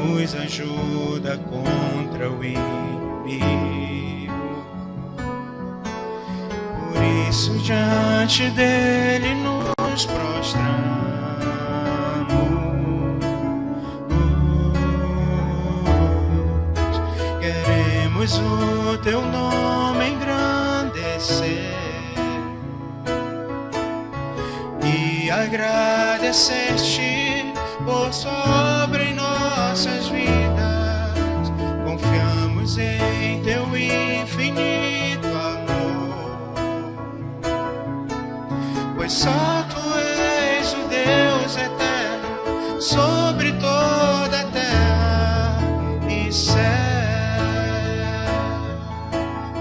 nos ajuda contra o inimigo. Por isso diante dele nos prostramos. Queremos o teu nome engrandecer e agradecer-te por sua obra em nossas vidas. Confiamos em teu infinito amor, pois só tu és o Deus eterno sobre toda a terra e céu.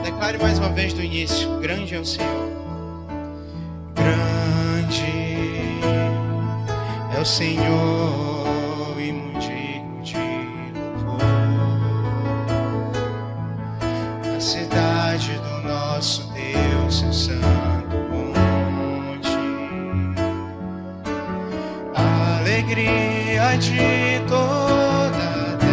Declare mais uma vez do início: grande é o Senhor. Grande é o Senhor e muito digno de louvor. A cidade do nosso Deus, seu santo monte, a alegria de toda a terra.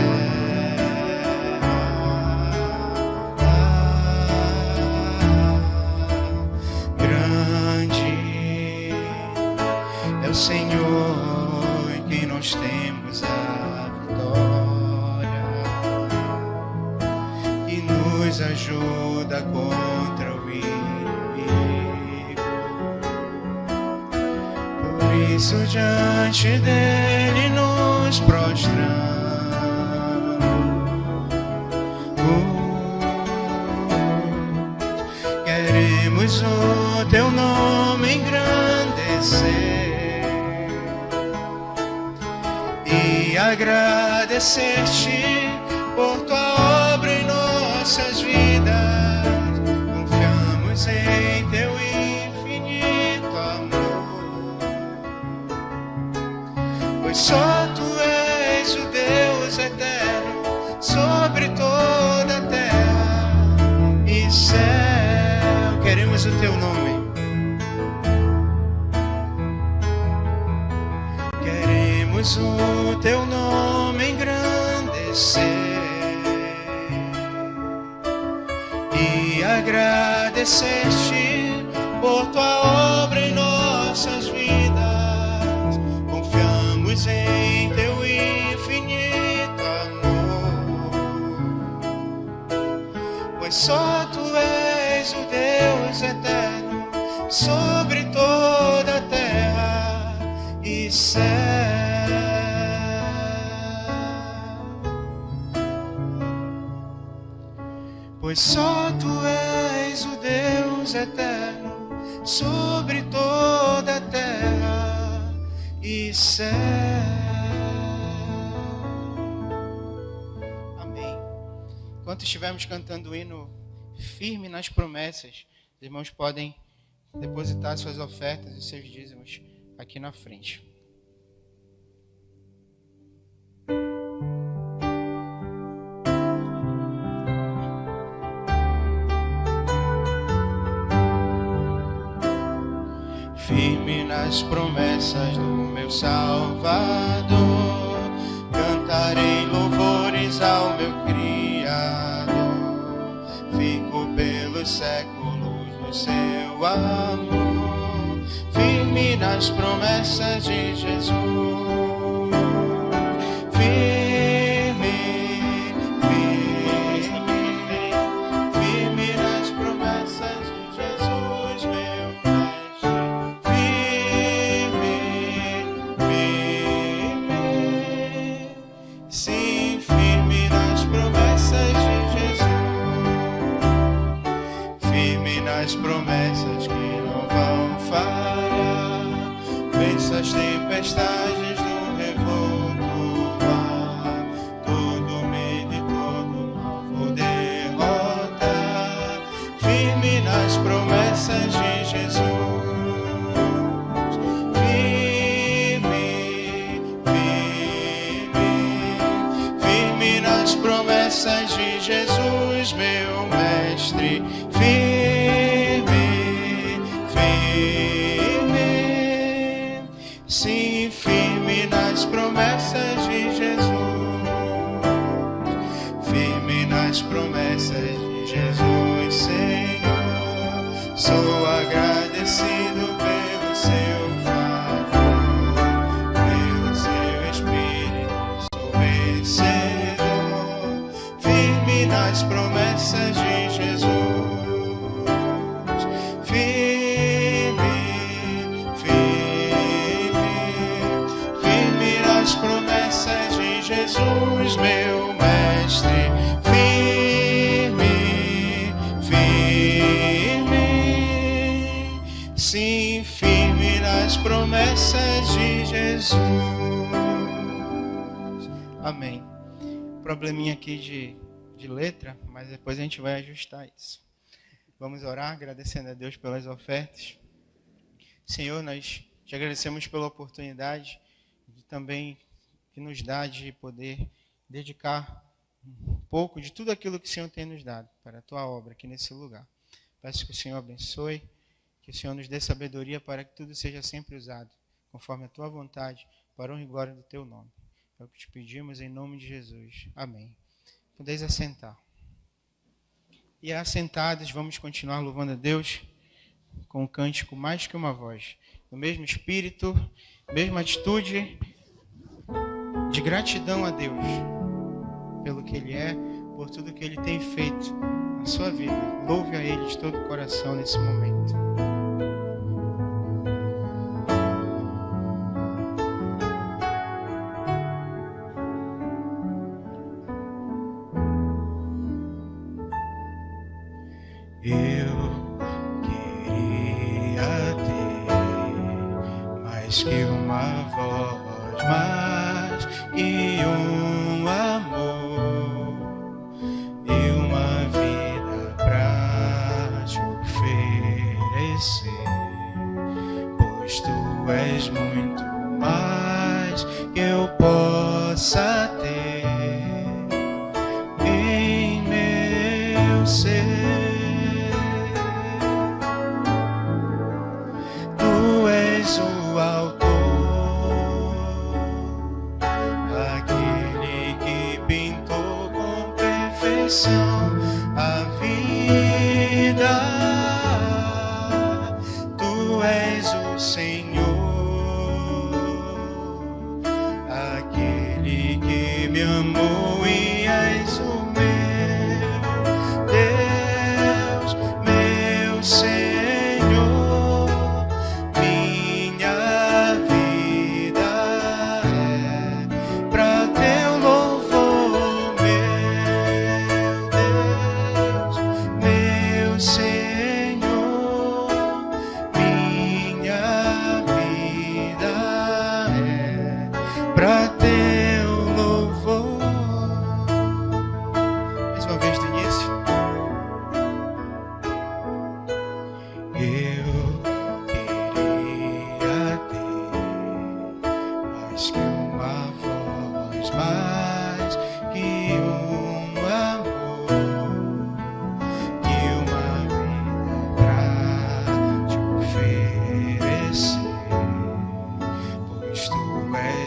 Grande é o Senhor, nós temos a vitória que nos ajuda contra o inimigo. Por isso diante dele nos prostramos. Queremos o teu nome engrandecer e agradecer-te por tua obra em nossas vidas. Confiamos em teu infinito amor, pois só tu és o Deus eterno sobre toda a terra e céu. Queremos o teu nome. Queremos o teu nome engrandecer e agradecer-te por tua obra em nossas vidas. Confiamos em teu infinito amor, pois só tu és o Deus eterno sobre toda a terra e céu. Pois só tu és o Deus eterno sobre toda a terra e céu. Amém. Enquanto estivermos cantando o hino Firme nas Promessas, os irmãos podem depositar suas ofertas e seus dízimos aqui na frente. Firme nas promessas do meu Salvador, cantarei louvores ao meu Criador. Fico pelos séculos no seu amor, firme nas promessas de Jesus. Firme, firme, firme nas promessas de Jesus, meu mestre. Firme, firme, sim, firme nas promessas de Jesus. Firme nas promessas que não vão falhar. Vença as tempestades do revolto mar. Todo medo e todo mal vou derrotar. Firme nas promessas de Jesus. Firme, firme, firme nas promessas de Jesus, meu mestre. Firme, firme, sim, firme nas promessas de Jesus. nas promessas de Jesus, Senhor. Sou agradecido pelo seu favor, pelo seu Espírito, sou vencedor, firme nas promessas de Jesus. Jesus, meu mestre, firme, firme, sim, firme nas promessas de Jesus. Amém. Probleminha aqui de letra, mas depois a gente vai ajustar isso. Vamos orar, agradecendo a Deus pelas ofertas. Senhor, nós te agradecemos pela oportunidade de também que nos dá de poder dedicar um pouco de tudo aquilo que o Senhor tem nos dado para a tua obra aqui nesse lugar. Peço que o Senhor abençoe, que o Senhor nos dê sabedoria para que tudo seja sempre usado conforme a tua vontade, para a honra e glória do teu nome. É o que te pedimos em nome de Jesus. Amém. Podeis assentar. E assentados, vamos continuar louvando a Deus com um cântico Mais Que Uma Voz. No mesmo espírito, mesma atitude de gratidão a Deus pelo que Ele é, por tudo que Ele tem feito na sua vida. Louve a Ele de todo o coração nesse momento. Eu queria ter mais que uma voz, mais que um amor e uma vida pra te oferecer, pois tu és muito mais que eu possa ter em meu ser. Tu és o autor, a vida. Tu és o Senhor, aquele que me amou e és o meu Deus, meu Senhor. Minha vida é pra teu louvor, Senhor, minha vida é pra teu louvor. Mais uma vez do início. Eu queria ter mais que uma voz, mais que um amor,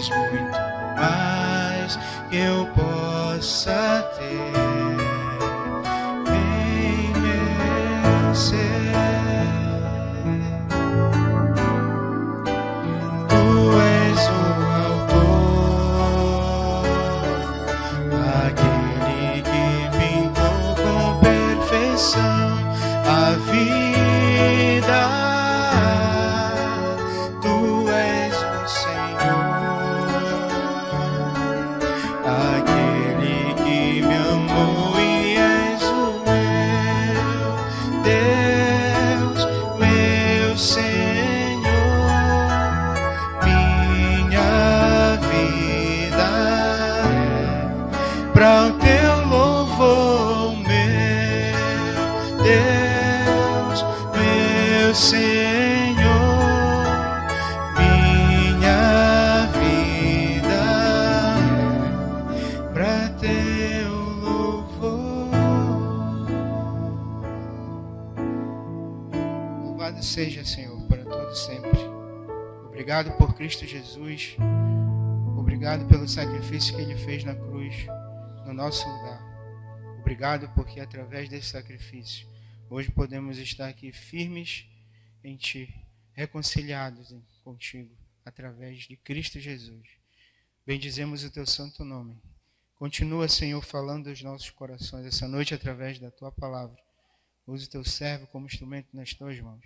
muito mais que eu possa ter em meu ser. Tu és o autor, aquele que pintou com perfeição a vida. Tu és o Senhor, aquele que me amou e és o meu Deus, meu Senhor. Minha vida é pra o teu louvor, meu Deus, meu Senhor. Minha vida é pra teu louvor. Louvado seja, Senhor, para todo sempre. Obrigado por Cristo Jesus. Obrigado pelo sacrifício que Ele fez na cruz, no nosso lugar. obrigado porque através desse sacrifício, hoje podemos estar aqui firmes em Ti, reconciliados contigo, através de Cristo Jesus. Bendizemos o Teu santo nome. Continua, Senhor, falando aos nossos corações essa noite através da Tua palavra. Use o Teu servo como instrumento nas Tuas mãos.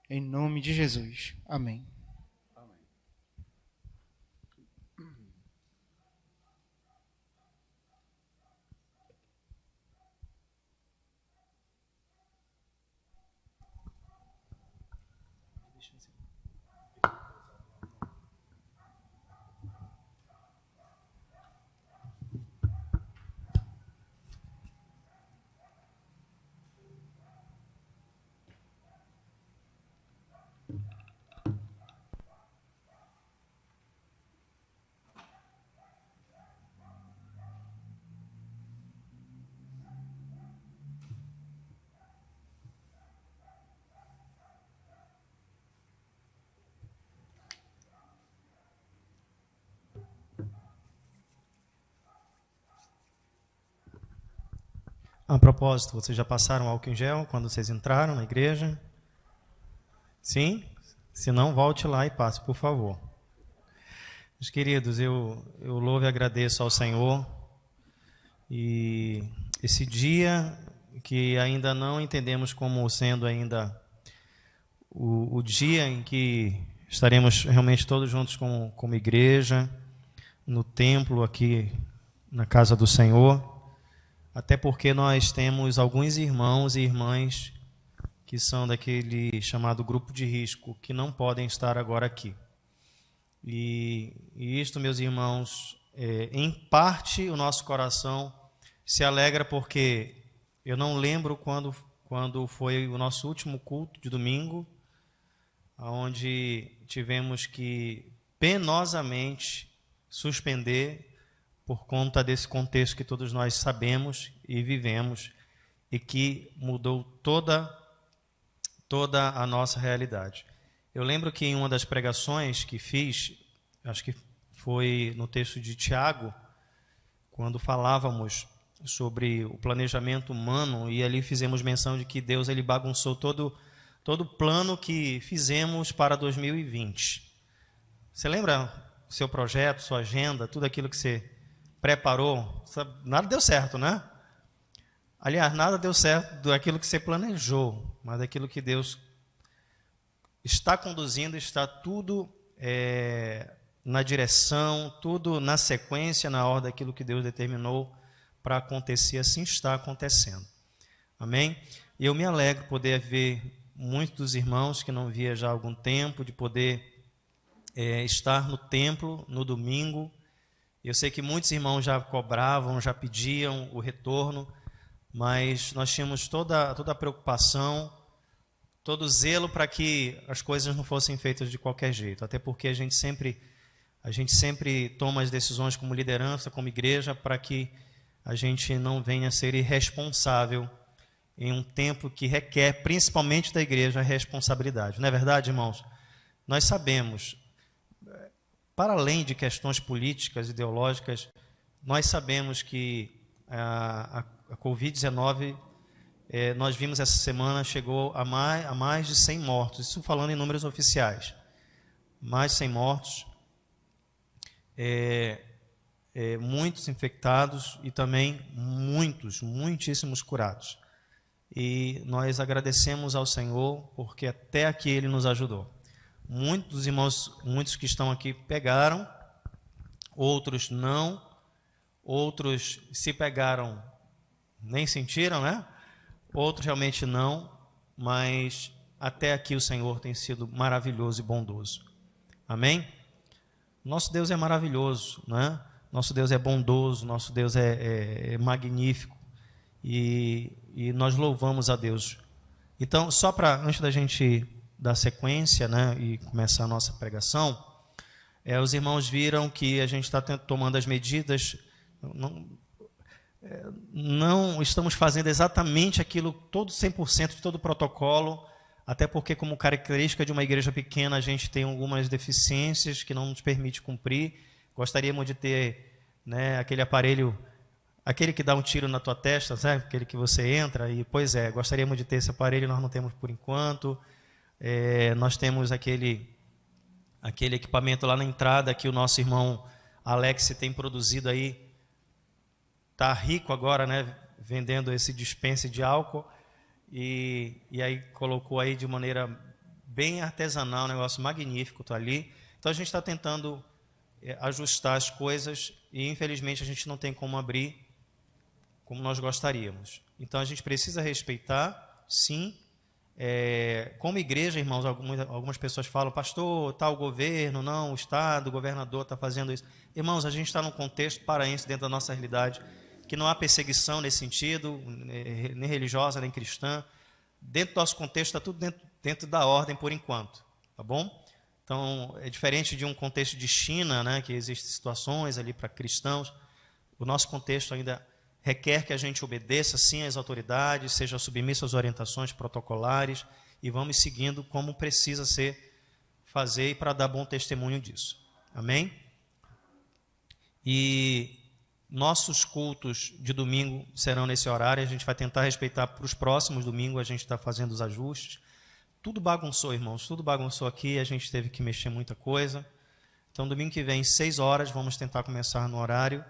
Em nome de Jesus. Amém. A propósito, vocês já passaram álcool em gel quando vocês entraram na igreja? Sim? Se não, volte lá e passe, por favor. Meus queridos, eu louvo e agradeço ao Senhor. E esse dia que ainda não entendemos como sendo ainda o dia em que estaremos realmente todos juntos como igreja, no templo aqui na casa do Senhor. Até porque nós temos alguns irmãos e irmãs que são daquele chamado grupo de risco, que não podem estar agora aqui. E isto, meus irmãos, em parte o nosso coração se alegra porque eu não lembro quando foi o nosso último culto de domingo, onde tivemos que penosamente suspender por conta desse contexto que todos nós sabemos e vivemos e que mudou toda a nossa realidade. Eu lembro que em uma das pregações que fiz, acho que foi no texto de Tiago, quando falávamos sobre o planejamento humano, e ali fizemos menção de que Deus ele bagunçou todo o plano que fizemos para 2020. Você lembra o seu projeto, sua agenda, tudo aquilo que você preparou? Nada deu certo, né? Aliás, nada deu certo daquilo que você planejou, mas daquilo que Deus está conduzindo, está tudo na direção, tudo na sequência, na ordem daquilo que Deus determinou para acontecer, assim está acontecendo. Amém? E eu me alegro poder ver muitos dos irmãos que não via já há algum tempo, de poder estar no templo no domingo. Eu sei que muitos irmãos já cobravam, já pediam o retorno, mas nós tínhamos toda a preocupação, todo o zelo para que as coisas não fossem feitas de qualquer jeito, até porque a gente sempre toma as decisões como liderança, como igreja, para que a gente não venha a ser irresponsável em um tempo que requer, principalmente da igreja, a responsabilidade. Não é verdade, irmãos? Nós sabemos, para além de questões políticas, ideológicas, nós sabemos que a Covid-19, nós vimos essa semana, chegou a mais de 100 mortos, isso falando em números oficiais, mais de 100 mortos, muitos infectados e também muitíssimos curados. E nós agradecemos ao Senhor, porque até aqui Ele nos ajudou. Muitos irmãos, muitos que estão aqui pegaram, outros não, outros se pegaram, nem sentiram, né? Outros realmente não, mas até aqui o Senhor tem sido maravilhoso e bondoso. Amém? Nosso Deus é maravilhoso, né? Nosso Deus é bondoso, nosso Deus é magnífico e nós louvamos a Deus. Então, só para, antes da gente dar sequência, né, e começar a nossa pregação, os irmãos viram que a gente está tomando as medidas, não estamos fazendo exatamente aquilo, todo 100% de todo o protocolo, até porque, como característica de uma igreja pequena, a gente tem algumas deficiências que não nos permite cumprir. Gostaríamos de ter, né, aquele aparelho aquele que dá um tiro na tua testa, sabe? Aquele que você entra e, pois é, gostaríamos de ter esse aparelho, nós não temos por enquanto. Nós temos aquele equipamento lá na entrada que o nosso irmão Alex tem produzido aí. Está rico agora, né? Vendendo esse dispense de álcool. E aí colocou aí de maneira bem artesanal, um negócio magnífico, tá ali. Então a gente está tentando ajustar as coisas e infelizmente a gente não tem como abrir como nós gostaríamos. Então a gente precisa respeitar, sim. Como igreja, irmãos, algumas pessoas falam, pastor, tal governo, não, o Estado, o governador está fazendo isso. Irmãos, a gente está num contexto paraense dentro da nossa realidade, que não há perseguição nesse sentido, nem religiosa, nem cristã. Dentro do nosso contexto está tudo dentro da ordem por enquanto, tá bom? Então, é diferente de um contexto de China, né, que existem situações ali para cristãos. O nosso contexto ainda requer que a gente obedeça, sim, às autoridades, seja submisso às orientações protocolares e vamos seguindo como precisa fazer e para dar bom testemunho disso. Amém? E nossos cultos de domingo serão nesse horário, a gente vai tentar respeitar para os próximos domingos, a gente está fazendo os ajustes. Tudo bagunçou, irmãos, tudo bagunçou aqui, a gente teve que mexer muita coisa. Então, domingo que vem, 6 horas, vamos tentar começar no horário.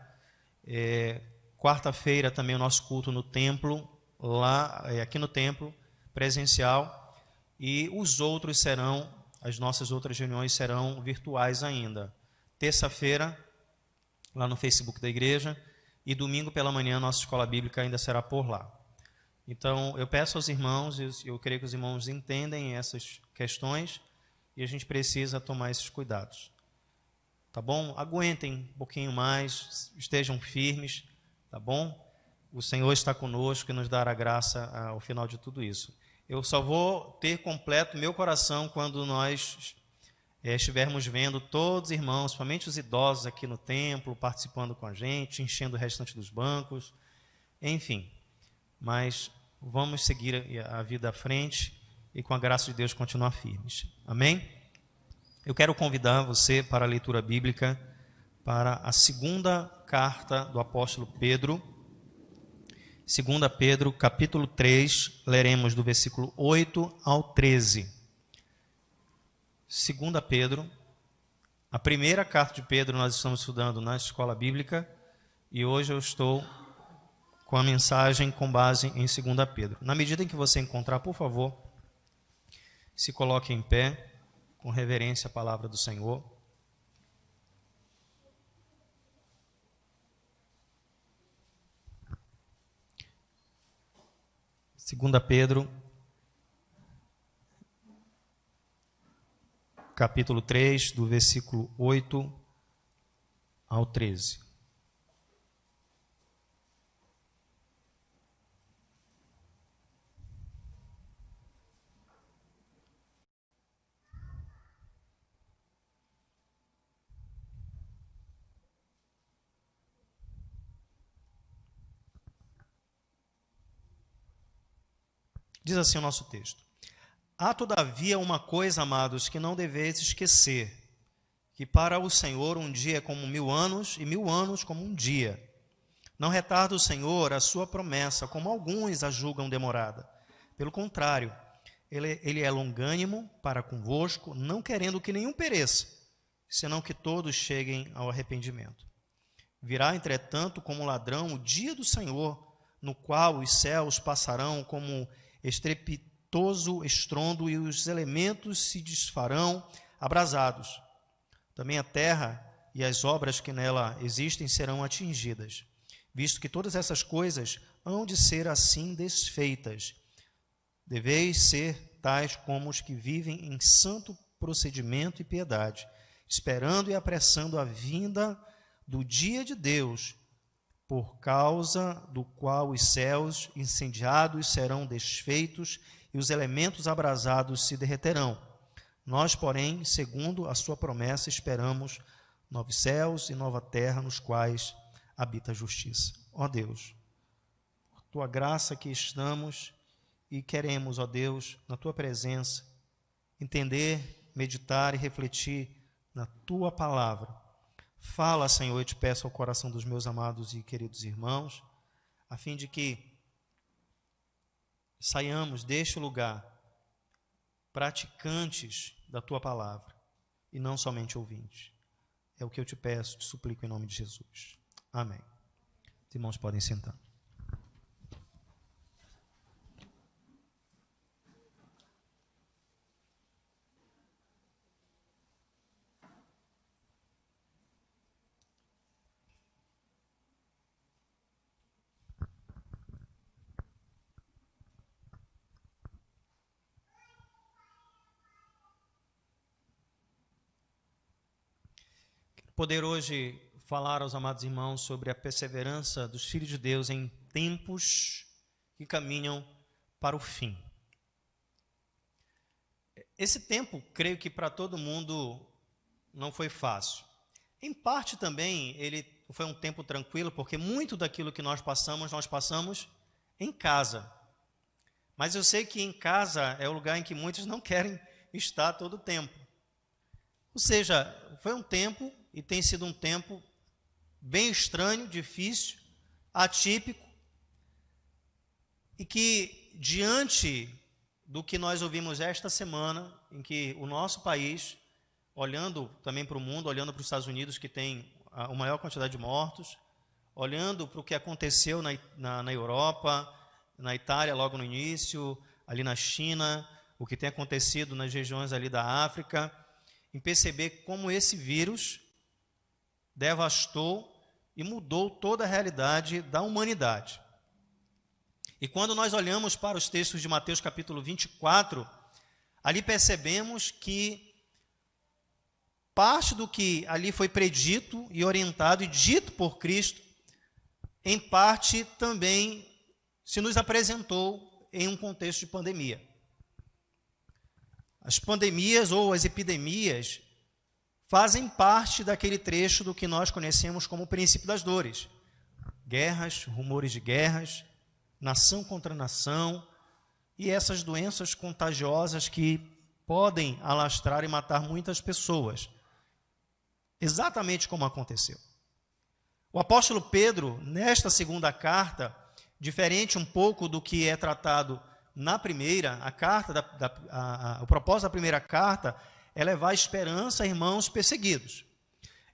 Quarta-feira também o nosso culto no templo, aqui no templo, presencial. E os outros as nossas outras reuniões serão virtuais ainda. Terça-feira, lá no Facebook da igreja, e domingo pela manhã, nossa escola bíblica ainda será por lá. Então, eu peço aos irmãos, eu creio que os irmãos entendem essas questões, e a gente precisa tomar esses cuidados. Tá bom? Aguentem um pouquinho mais, estejam firmes, tá bom? O Senhor está conosco e nos dará graça ao final de tudo isso. Eu só vou ter completo meu coração quando nós estivermos vendo todos os irmãos, principalmente os idosos aqui no templo, participando com a gente, enchendo o restante dos bancos, enfim. Mas vamos seguir a vida à frente e com a graça de Deus continuar firmes. Amém? Eu quero convidar você para a leitura bíblica, para a segunda carta do apóstolo Pedro. 2 Pedro, capítulo 3, leremos do versículo 8 ao 13. 2 Pedro, a primeira carta de Pedro nós estamos estudando na escola bíblica e hoje eu estou com a mensagem com base em 2 Pedro. Na medida em que você encontrar, por favor, se coloque em pé, com reverência à palavra do Senhor. Segunda Pedro, capítulo 3, do versículo 8 ao 13. Diz assim o nosso texto: há todavia uma coisa, amados, que não deveis esquecer, que para o Senhor um dia é como 1000 anos, e 1000 anos como um dia. Não retarda o Senhor a sua promessa, como alguns a julgam demorada. Pelo contrário, ele é longânimo para convosco, não querendo que nenhum pereça, senão que todos cheguem ao arrependimento. Virá, entretanto, como ladrão o dia do Senhor, no qual os céus passarão como estrepitoso estrondo e os elementos se desfarão abrasados. Também a terra e as obras que nela existem serão atingidas, visto que todas essas coisas hão de ser assim desfeitas. Deveis ser tais como os que vivem em santo procedimento e piedade, esperando e apressando a vinda do dia de Deus, por causa do qual os céus incendiados serão desfeitos e os elementos abrasados se derreterão. Nós, porém, segundo a sua promessa, esperamos novos céus e nova terra nos quais habita a justiça. Ó Deus, por tua graça que estamos e queremos, ó Deus, na tua presença, entender, meditar e refletir na tua palavra. Fala, Senhor, eu te peço ao coração dos meus amados e queridos irmãos, a fim de que saiamos deste lugar praticantes da tua palavra e não somente ouvintes. É o que eu te peço, te suplico em nome de Jesus. Amém. Os irmãos podem sentar. Poder hoje falar aos amados irmãos sobre a perseverança dos filhos de Deus em tempos que caminham para o fim. Esse tempo, creio que para todo mundo não foi fácil. Em parte também ele foi um tempo tranquilo, porque muito daquilo que nós passamos em casa. Mas eu sei que em casa é o lugar em que muitos não querem estar todo o tempo. Ou seja, foi um tempo e tem sido um tempo bem estranho, difícil, atípico, e que diante do que nós ouvimos esta semana, em que o nosso país, olhando também para o mundo, olhando para os Estados Unidos, que tem a maior quantidade de mortos, olhando para o que aconteceu na Europa, na Itália logo no início, ali na China, o que tem acontecido nas regiões ali da África, em perceber como esse vírus devastou e mudou toda a realidade da humanidade. E quando nós olhamos para os textos de Mateus capítulo 24, ali percebemos que parte do que ali foi predito e orientado e dito por Cristo, em parte também se nos apresentou em um contexto de pandemia. As pandemias ou as epidemias fazem parte daquele trecho do que nós conhecemos como o princípio das dores. Guerras, rumores de guerras, nação contra nação, e essas doenças contagiosas que podem alastrar e matar muitas pessoas. Exatamente como aconteceu. O apóstolo Pedro, nesta segunda carta, diferente um pouco do que é tratado na primeira, o propósito da primeira carta é levar esperança a irmãos perseguidos.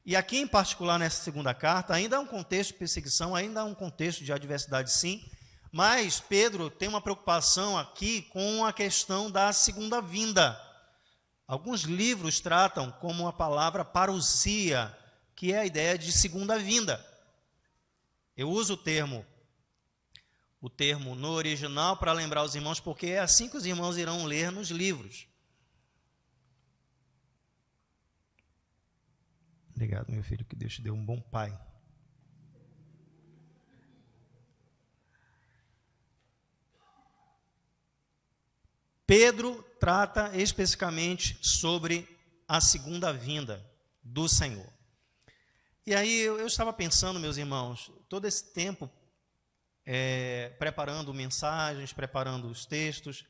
E aqui, em particular, nessa segunda carta, ainda há um contexto de perseguição, ainda há um contexto de adversidade, sim, mas Pedro tem uma preocupação aqui com a questão da segunda vinda. Alguns livros tratam como a palavra parousia, que é a ideia de segunda vinda. Eu uso o termo no original para lembrar os irmãos, porque é assim que os irmãos irão ler nos livros. Obrigado, meu filho, que Deus te deu um bom pai. Pedro trata especificamente sobre a segunda vinda do Senhor. E aí eu estava pensando, meus irmãos, todo esse tempo preparando mensagens, preparando os textos,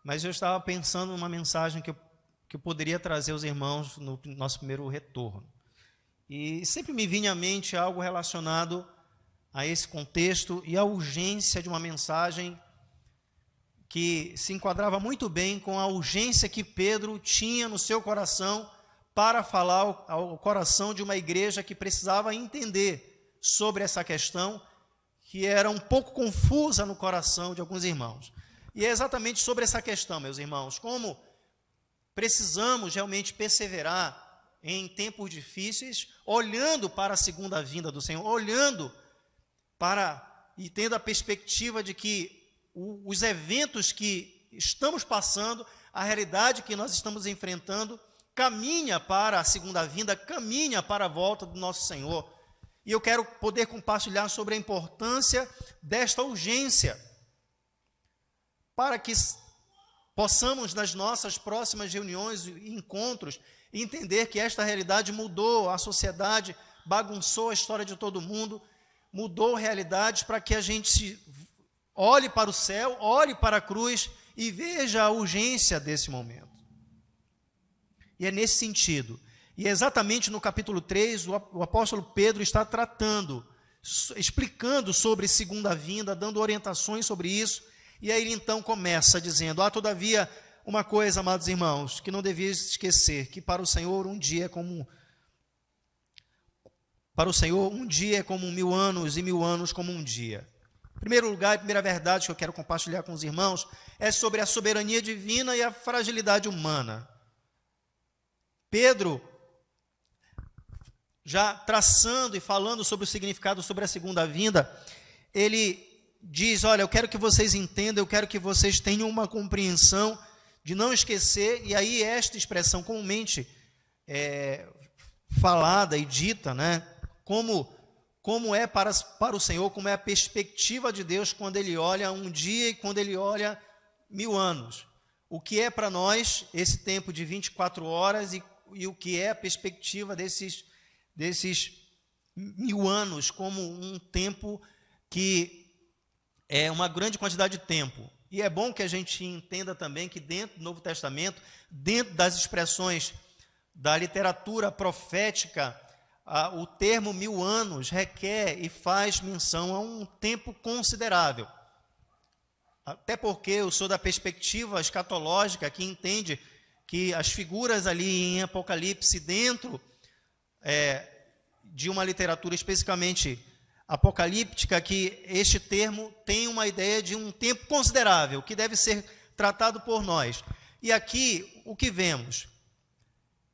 mas eu estava pensando numa mensagem que eu poderia trazer aos irmãos no nosso primeiro retorno. E sempre me vinha à mente algo relacionado a esse contexto e a urgência de uma mensagem que se enquadrava muito bem com a urgência que Pedro tinha no seu coração para falar ao coração de uma igreja que precisava entender sobre essa questão, que era um pouco confusa no coração de alguns irmãos. E é exatamente sobre essa questão, meus irmãos, como precisamos realmente perseverar em tempos difíceis, olhando para a segunda vinda do Senhor, olhando para e tendo a perspectiva de que os eventos que estamos passando, a realidade que nós estamos enfrentando, caminha para a segunda vinda, caminha para a volta do nosso Senhor. E eu quero poder compartilhar sobre a importância desta urgência, para que possamos, nas nossas próximas reuniões e encontros, entender que esta realidade mudou a sociedade, bagunçou a história de todo mundo, mudou realidades para que a gente olhe para o céu, olhe para a cruz e veja a urgência desse momento. E é nesse sentido. E exatamente no capítulo 3, o apóstolo Pedro está tratando, explicando sobre segunda vinda, dando orientações sobre isso. E aí ele então começa dizendo: todavia, uma coisa, amados irmãos, que não devias esquecer, que para o Senhor um dia é como 1000 anos e 1000 anos como um dia. Em primeiro lugar, a primeira verdade que eu quero compartilhar com os irmãos é sobre a soberania divina e a fragilidade humana. Pedro, já traçando e falando sobre o significado sobre a segunda vinda, ele diz: olha, eu quero que vocês entendam, eu quero que vocês tenham uma compreensão de não esquecer. E aí esta expressão comumente falada e dita, né, como é para o Senhor, como é a perspectiva de Deus quando Ele olha um dia e quando Ele olha 1000 anos. O que é para nós esse tempo de 24 horas e o que é a perspectiva desses 1000 anos como um tempo que é uma grande quantidade de tempo. E é bom que a gente entenda também que dentro do Novo Testamento, dentro das expressões da literatura profética, o termo 1000 anos requer e faz menção a um tempo considerável. Até porque eu sou da perspectiva escatológica, que entende que as figuras ali em Apocalipse, dentro de uma literatura especificamente apocalíptica, que este termo tem uma ideia de um tempo considerável, que deve ser tratado por nós. E aqui, o que vemos?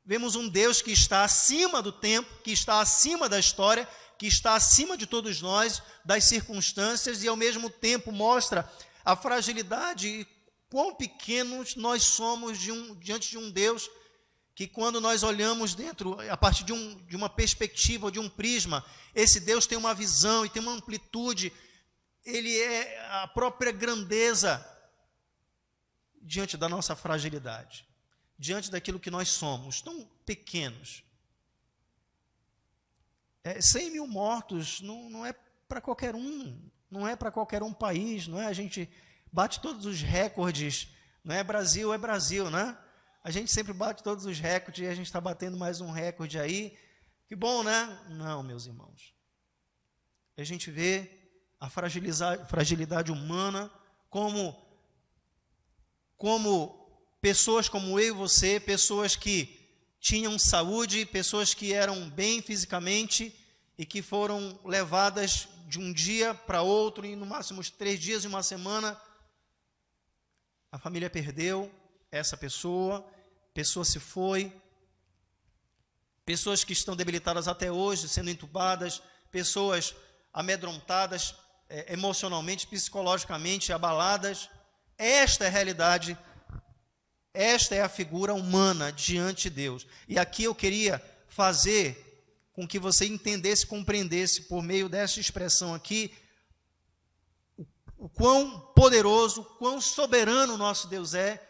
Vemos um Deus que está acima do tempo, que está acima da história, que está acima de todos nós, das circunstâncias, e ao mesmo tempo mostra a fragilidade e quão pequenos nós somos diante de um Deus que, quando nós olhamos a partir de uma perspectiva, de um prisma, esse Deus tem uma visão e tem uma amplitude, Ele é a própria grandeza diante da nossa fragilidade, diante daquilo que nós somos, tão pequenos. 100 mil mortos não é para qualquer um, não é para qualquer um país, não é? A gente bate todos os recordes, não é? Brasil é Brasil, né? A gente sempre bate todos os recordes e a gente está batendo mais um recorde aí. Que bom, né? Não, meus irmãos. A gente vê a fragilidade humana como pessoas como eu e você, pessoas que tinham saúde, pessoas que eram bem fisicamente e que foram levadas de um dia para outro, em no máximo 3 dias e uma semana. A família perdeu essa pessoa se foi, pessoas que estão debilitadas até hoje, sendo entubadas, pessoas amedrontadas emocionalmente, psicologicamente abaladas. Esta é a realidade, esta é a figura humana diante de Deus. E aqui eu queria fazer com que você entendesse, compreendesse, por meio dessa expressão aqui, o quão poderoso, o quão soberano o nosso Deus é,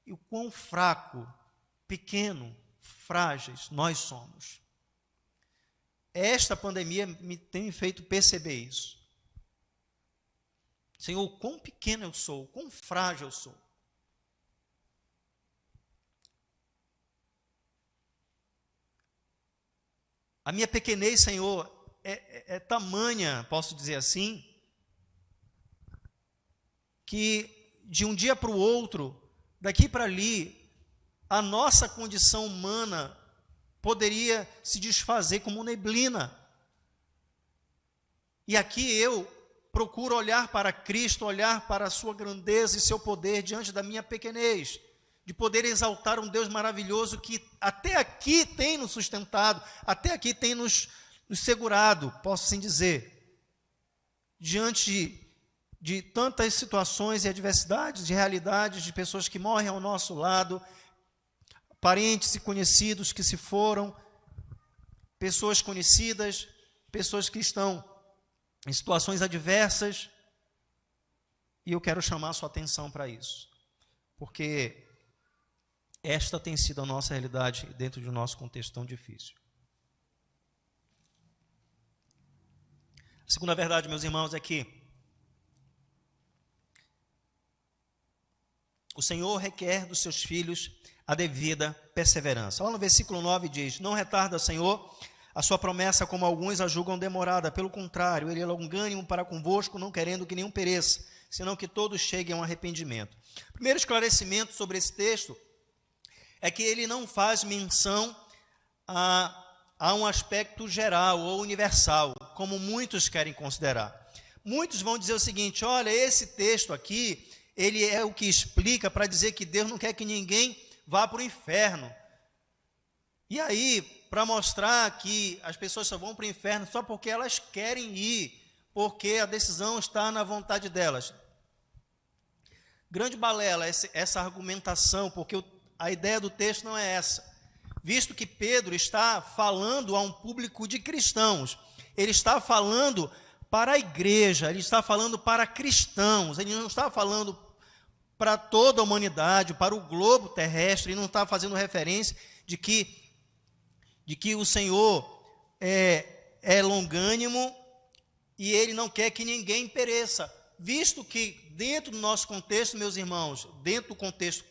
e o quão fraco, pequeno, frágeis nós somos. Esta pandemia me tem feito perceber isso. Senhor, o quão pequeno eu sou, o quão frágil eu sou. A minha pequenez, Senhor, é tamanha, posso dizer assim, que de um dia para o outro, daqui para ali, a nossa condição humana poderia se desfazer como neblina. E aqui eu procuro olhar para Cristo, olhar para a sua grandeza e seu poder diante da minha pequenez, de poder exaltar um Deus maravilhoso que até aqui tem nos sustentado, até aqui tem nos segurado, posso assim dizer, diante de tantas situações e adversidades, de realidades, de pessoas que morrem ao nosso lado, parentes e conhecidos que se foram, pessoas conhecidas, pessoas que estão em situações adversas, e eu quero chamar a sua atenção para isso, porque esta tem sido a nossa realidade dentro do nosso contexto tão difícil. A segunda verdade, meus irmãos, é que o Senhor requer dos seus filhos a devida perseverança. Lá no versículo 9 diz: não retarda, Senhor, a sua promessa, como alguns a julgam demorada. Pelo contrário, ele é longânimo para convosco, não querendo que nenhum pereça, senão que todos cheguem a um arrependimento. Primeiro esclarecimento sobre esse texto é que ele não faz menção a um aspecto geral ou universal, como muitos querem considerar. Muitos vão dizer o seguinte: olha, esse texto aqui, ele é o que explica para dizer que Deus não quer que ninguém vá para o inferno. E aí, para mostrar que as pessoas só vão para o inferno só porque elas querem ir, porque a decisão está na vontade delas. Grande balela essa argumentação, porque a ideia do texto não é essa. Visto que Pedro está falando a um público de cristãos, ele está falando para a igreja, ele está falando para cristãos, ele não está falando para toda a humanidade, para o globo terrestre, ele não está fazendo referência de que o Senhor é longânimo e ele não quer que ninguém pereça, visto que dentro do nosso contexto, meus irmãos, dentro do contexto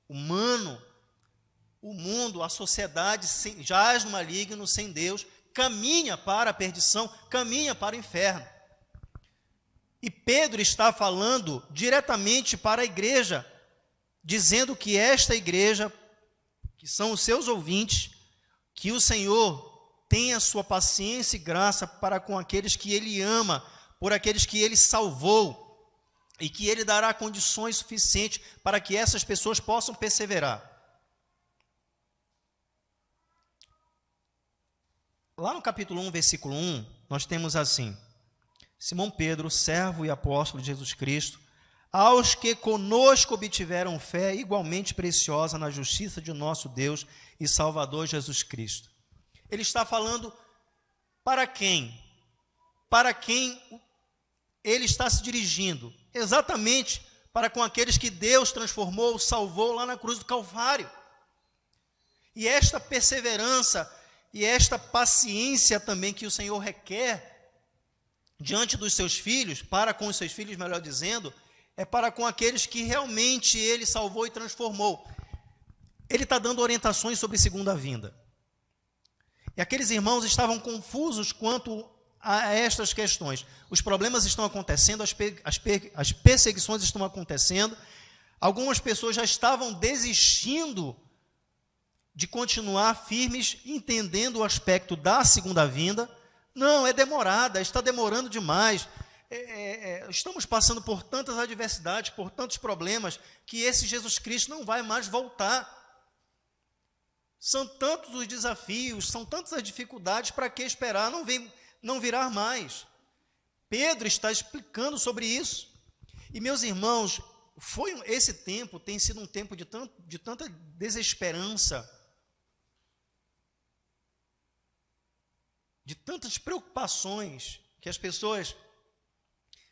humano, o mundo, a sociedade jaz no maligno, sem Deus, caminha para a perdição, caminha para o inferno. E Pedro está falando diretamente para a igreja, dizendo que esta igreja, que são os seus ouvintes, que o Senhor tem a sua paciência e graça para com aqueles que Ele ama, por aqueles que Ele salvou, e que Ele dará condições suficientes para que essas pessoas possam perseverar. Lá no capítulo 1, versículo 1, nós temos assim: Simão Pedro, servo e apóstolo de Jesus Cristo, aos que conosco obtiveram fé igualmente preciosa na justiça de nosso Deus e Salvador Jesus Cristo. Ele está falando para quem? Para quem ele está se dirigindo? Exatamente para com aqueles que Deus transformou, salvou lá na cruz do Calvário. E esta perseverança e esta paciência também que o Senhor requer diante dos seus filhos, para com os seus filhos, melhor dizendo, é para com aqueles que realmente Ele salvou e transformou. Ele está dando orientações sobre segunda vinda. E aqueles irmãos estavam confusos quanto a estas questões. Os problemas estão acontecendo, as perseguições estão acontecendo, algumas pessoas já estavam desistindo de continuar firmes, entendendo o aspecto da segunda vinda. Não, é demorada, está demorando demais. Estamos passando por tantas adversidades, por tantos problemas, que esse Jesus Cristo não vai mais voltar. São tantos os desafios, são tantas as dificuldades, para que esperar? Não virá mais. Pedro está explicando sobre isso. E, meus irmãos, esse tempo tem sido um tempo de tanta desesperança, de tantas preocupações, que as pessoas,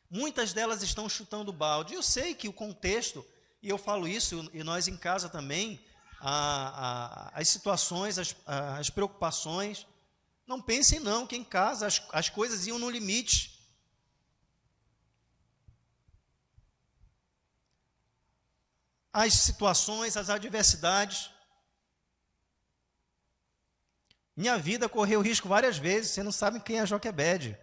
muitas delas estão chutando balde. Eu sei que o contexto, e eu falo isso, e nós em casa também, as situações, as preocupações, não pensem não, que em casa as coisas iam no limite. As situações, as adversidades. Minha vida correu risco várias vezes, você não sabe quem é Joquebede.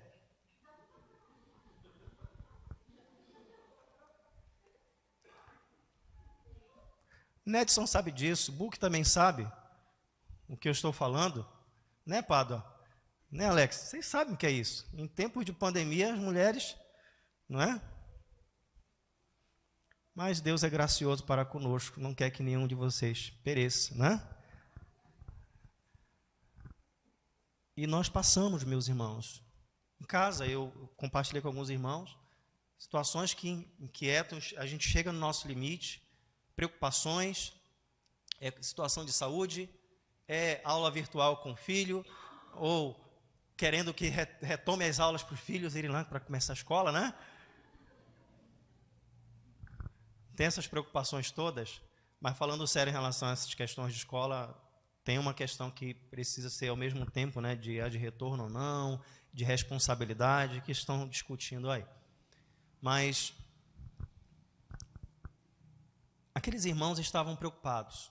Nedson sabe disso, Book também sabe o que eu estou falando, né, Pádua? Né, Alex? Vocês sabem o que é isso. Em tempos de pandemia, as mulheres, não é? Mas Deus é gracioso para conosco, não quer que nenhum de vocês pereça, né? E nós passamos, meus irmãos. Em casa, eu compartilhei com alguns irmãos situações que inquietam, a gente chega no nosso limite, preocupações, situação de saúde, aula virtual com o filho, ou querendo que retome as aulas para os filhos irem lá para começar a escola, né? Tem essas preocupações todas, mas falando sério em relação a essas questões de escola, tem uma questão que precisa ser ao mesmo tempo, né, de retorno ou não, de responsabilidade, que estão discutindo aí. Mas aqueles irmãos estavam preocupados.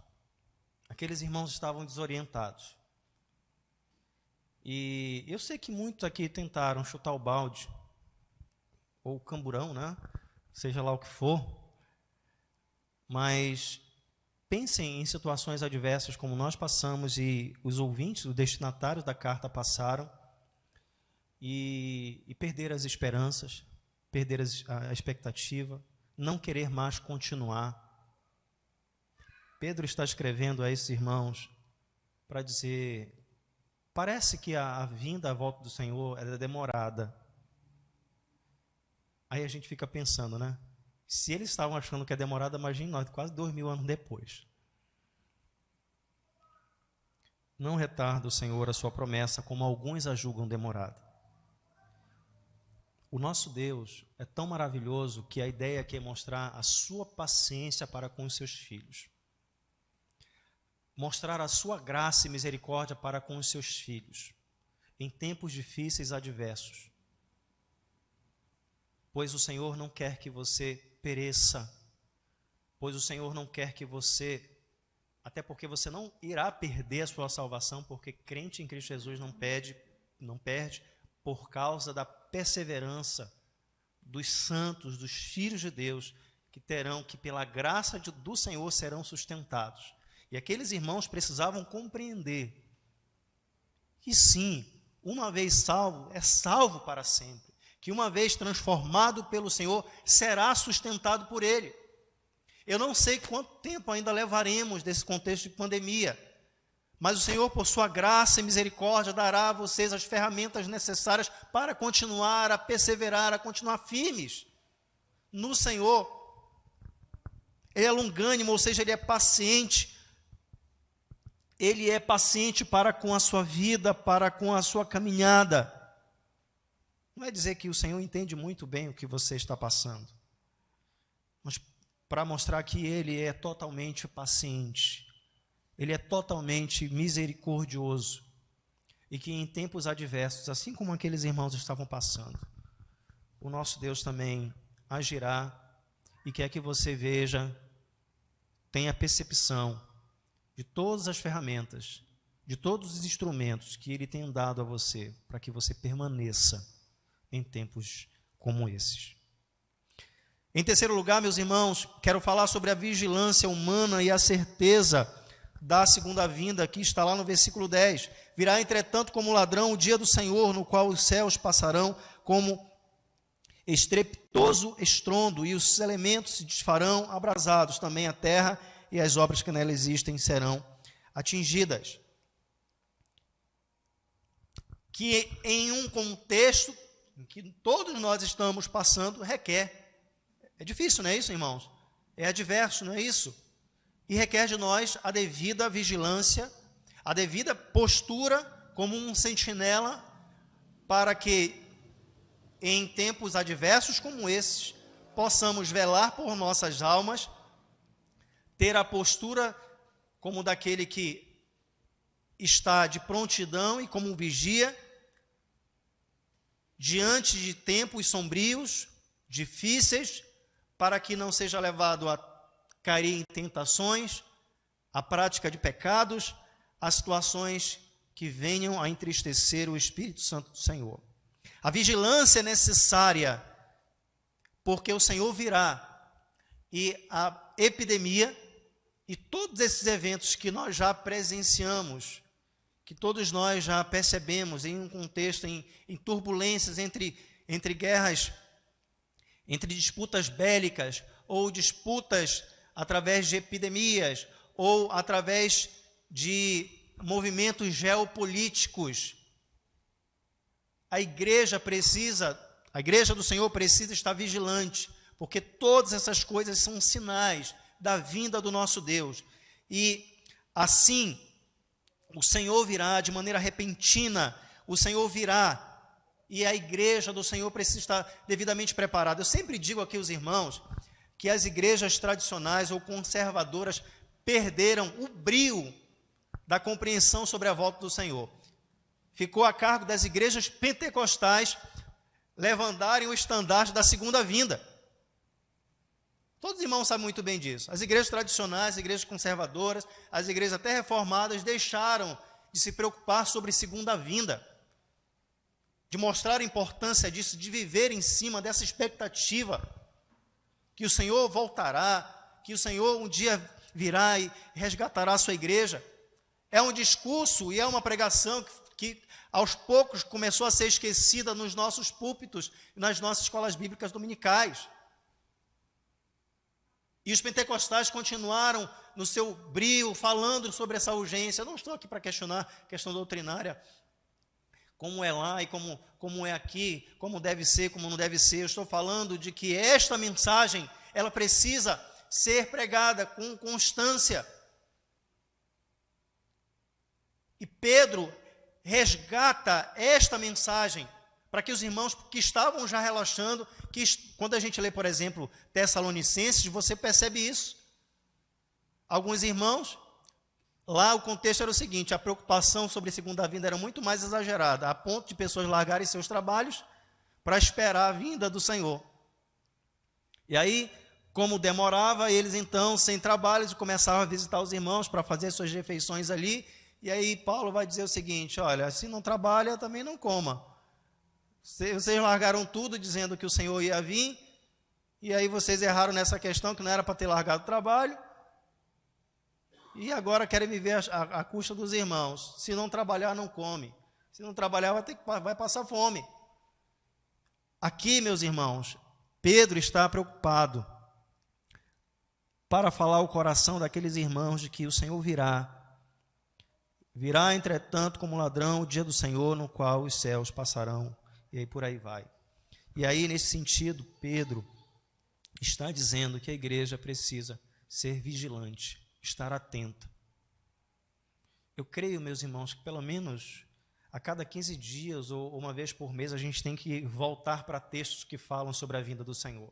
aqueles irmãos estavam desorientados. E eu sei que muitos aqui tentaram chutar o balde, ou o camburão, né? Seja lá o que for, mas pensem em situações adversas como nós passamos e os ouvintes, os destinatários da carta passaram, e perder as esperanças, perder a expectativa, não querer mais continuar. Pedro está escrevendo a esses irmãos para dizer, parece que a vinda, a volta do Senhor é demorada. Aí a gente fica pensando, né? Se eles estavam achando que é demorada, imagine nós, quase 2000 anos depois. Não retarda o Senhor a sua promessa, como alguns a julgam demorada. O nosso Deus é tão maravilhoso que a ideia aqui é mostrar a sua paciência para com os seus filhos. Mostrar a sua graça e misericórdia para com os seus filhos, em tempos difíceis e adversos. Pois o Senhor não quer que você pereça, pois o Senhor não quer que você, até porque você não irá perder a sua salvação, porque crente em Cristo Jesus não perde, por causa da perseverança dos santos, dos filhos de Deus, que pela graça do Senhor serão sustentados. E aqueles irmãos precisavam compreender que sim, uma vez salvo, é salvo para sempre. Que uma vez transformado pelo Senhor, será sustentado por Ele. Eu não sei quanto tempo ainda levaremos desse contexto de pandemia, mas o Senhor, por sua graça e misericórdia, dará a vocês as ferramentas necessárias para continuar a perseverar, a continuar firmes no Senhor. Ele é longânimo, ou seja, Ele é paciente. Ele é paciente para com a sua vida, para com a sua caminhada. Não é dizer que o Senhor entende muito bem o que você está passando, mas para mostrar que Ele é totalmente paciente, Ele é totalmente misericordioso, e que em tempos adversos, assim como aqueles irmãos estavam passando, o nosso Deus também agirá, e quer que você veja, tenha percepção de todas as ferramentas, de todos os instrumentos que Ele tem dado a você, para que você permaneça em tempos como esses. Em terceiro lugar, meus irmãos, quero falar sobre a vigilância humana e a certeza da segunda vinda, que está lá no versículo 10. Virá, entretanto, como ladrão o dia do Senhor, no qual os céus passarão como estrepitoso estrondo, e os elementos se desfarão abrasados, também a terra e as obras que nela existem serão atingidas. Que em um contexto em que todos nós estamos passando, requer. É difícil, não é isso, irmãos? É adverso, não é isso? E requer de nós a devida vigilância, a devida postura como um sentinela, para que em tempos adversos como esses, possamos velar por nossas almas, ter a postura como daquele que está de prontidão e como vigia, diante de tempos sombrios, difíceis, para que não seja levado a cair em tentações, a prática de pecados, a situações que venham a entristecer o Espírito Santo do Senhor. A vigilância é necessária, porque o Senhor virá, e a epidemia e todos esses eventos que nós já presenciamos, que todos nós já percebemos em um contexto, em turbulências entre guerras, entre disputas bélicas, ou disputas através de epidemias, ou através de movimentos geopolíticos. A igreja do Senhor precisa estar vigilante, porque todas essas coisas são sinais da vinda do nosso Deus. E assim, o Senhor virá de maneira repentina, o Senhor virá, e a igreja do Senhor precisa estar devidamente preparada. Eu sempre digo aqui aos irmãos que as igrejas tradicionais ou conservadoras perderam o brio da compreensão sobre a volta do Senhor. Ficou a cargo das igrejas pentecostais levantarem o estandarte da segunda vinda. Todos os irmãos sabem muito bem disso. As igrejas tradicionais, as igrejas conservadoras, as igrejas até reformadas deixaram de se preocupar sobre segunda vinda, de mostrar a importância disso, de viver em cima dessa expectativa que o Senhor voltará, que o Senhor um dia virá e resgatará a sua igreja. É um discurso e é uma pregação que aos poucos começou a ser esquecida nos nossos púlpitos e nas nossas escolas bíblicas dominicais. E os pentecostais continuaram no seu brio, falando sobre essa urgência. Eu não estou aqui para questionar a questão doutrinária, como é lá e como é aqui, como deve ser, como não deve ser. Eu estou falando de que esta mensagem, ela precisa ser pregada com constância. E Pedro resgata esta mensagem para que os irmãos que estavam já relaxando, que quando a gente lê, por exemplo, Tessalonicenses, você percebe isso. Alguns irmãos, lá o contexto era o seguinte: a preocupação sobre a segunda vinda era muito mais exagerada, a ponto de pessoas largarem seus trabalhos para esperar a vinda do Senhor. E aí, como demorava, eles então, sem trabalhos, começavam a visitar os irmãos para fazer suas refeições ali. E aí Paulo vai dizer o seguinte: olha, se não trabalha, também não coma. Vocês largaram tudo dizendo que o Senhor ia vir, e aí vocês erraram nessa questão, que não era para ter largado o trabalho, e agora querem viver à custa dos irmãos. Se não trabalhar, não come. Se não trabalhar, vai passar fome. Aqui, meus irmãos, Pedro está preocupado para falar ao coração daqueles irmãos de que o Senhor virá. Virá, entretanto, como ladrão o dia do Senhor, no qual os céus passarão. E aí por aí vai. E aí, nesse sentido, Pedro está dizendo que a igreja precisa ser vigilante, estar atenta. Eu creio, meus irmãos, que pelo menos a cada 15 dias ou uma vez por mês a gente tem que voltar para textos que falam sobre a vinda do Senhor.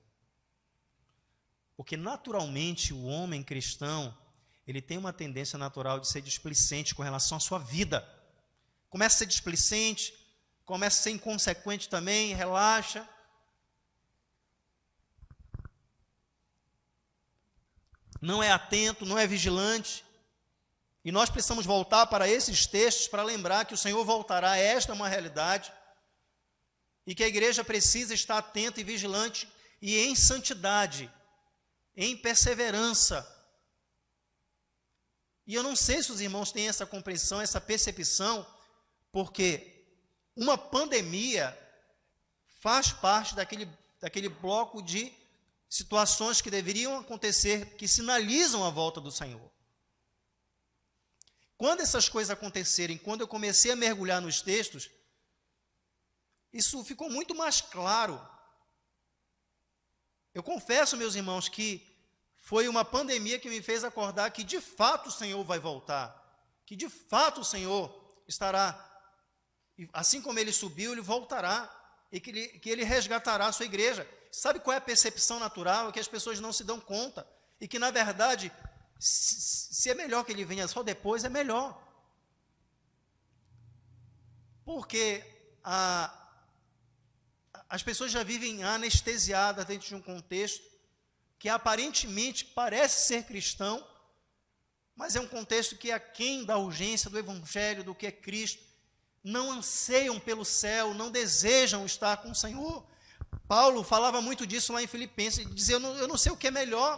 Porque naturalmente o homem cristão, ele tem uma tendência natural de ser displicente com relação à sua vida. Começa a ser displicente, começa a ser inconsequente também, relaxa. Não é atento, não é vigilante. E nós precisamos voltar para esses textos para lembrar que o Senhor voltará. Esta é uma realidade. E que a igreja precisa estar atenta e vigilante e em santidade, em perseverança. E eu não sei se os irmãos têm essa compreensão, essa percepção, porque uma pandemia faz parte daquele bloco de situações que deveriam acontecer, que sinalizam a volta do Senhor. Quando essas coisas acontecerem, quando eu comecei a mergulhar nos textos, isso ficou muito mais claro. Eu confesso, meus irmãos, que foi uma pandemia que me fez acordar que de fato o Senhor vai voltar, que de fato o Senhor estará, assim como ele subiu, ele voltará, e que ele resgatará a sua igreja. Sabe qual é a percepção natural? É que as pessoas não se dão conta, e que na verdade, se é melhor que ele venha só depois, é melhor. Porque as pessoas já vivem anestesiadas dentro de um contexto que aparentemente parece ser cristão, mas é um contexto que é aquém da urgência do Evangelho, do que é Cristo. Não anseiam pelo céu, não desejam estar com o Senhor. Paulo falava muito disso lá em Filipenses, dizia, eu não sei o que é melhor,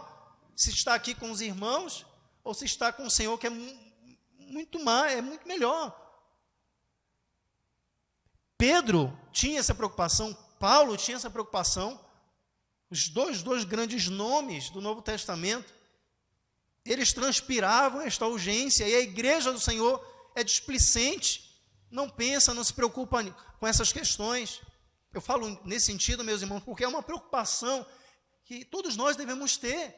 se estar aqui com os irmãos, ou se estar com o Senhor, que é muito melhor. Pedro tinha essa preocupação, Paulo tinha essa preocupação, os dois grandes nomes do Novo Testamento, eles transpiravam esta urgência, e a igreja do Senhor é displicente, não pensa, não se preocupa com essas questões. Eu falo nesse sentido, meus irmãos, porque é uma preocupação que todos nós devemos ter.